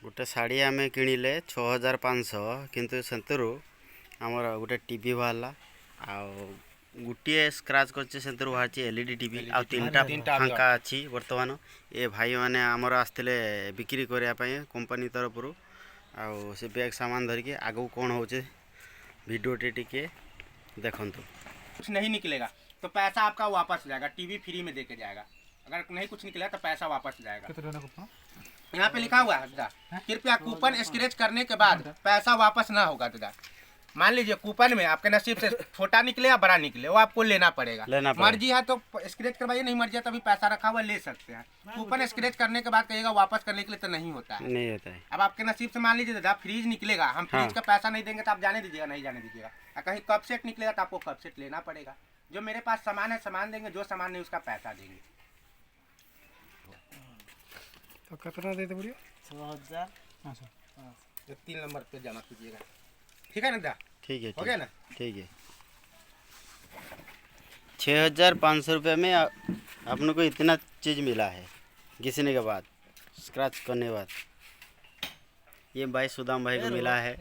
गोटे शाढ़ी आम किणिले 6500 किंतु से आमर गोटे टीवी बाहर गोटे स्क्राच कर बाहर एलईडी टीवी आ तीनटा फांका अच्छी बर्तमान ये भाई मैंने आमर आसते बिक्री करने कंपनी तरफ से बैग सामान धरिकी आगू कौन हो वीडियोटे टिके देखंतु। कुछ नहीं निकलेगा तो पैसा आपका वापस जाएगा, टीवी फ्री में देके जाएगा। अगर नहीं कुछ निकलेगा तो पैसा वापस जाएगा। यहाँ पे लिखा हुआ है दादा, कृपया कूपन स्क्रैच करने के बाद पैसा वापस ना होगा दादा। मान लीजिए कूपन में आपके नसीब से छोटा निकले या बड़ा निकले वो आपको लेना पड़ेगा। मर्जी है तो स्क्रैच करवाइए, नहीं मर्जी है तो अभी पैसा रखा हुआ ले सकते हैं। कूपन स्क्रैच करने के बाद कहिएगा वापस करने के लिए तो नहीं होता है, नहीं होता है। अब आपके नसीब से मान लीजिए दादा फ्रीज निकलेगा, हम फ्रीज का पैसा नहीं देंगे तो आप जाने दीजिएगा, नहीं जाने दीजिएगा। कहीं कप सेट निकलेगा तो आपको कप सेट लेना पड़ेगा। जो मेरे पास सामान है सामान देंगे, जो सामान नहीं उसका पैसा देंगे। तो कितना देते पड़िए? 6000। जो 3 नंबर पे जमा कीजिएगा, ठीक है ना दादा? ठीक है, हो गया ना? ठीक है। 6500 रुपये में आपने को इतना चीज़ मिला है घिसने के बाद, स्क्रैच करने के बाद। ये भाई सुदाम भाई को मिला है।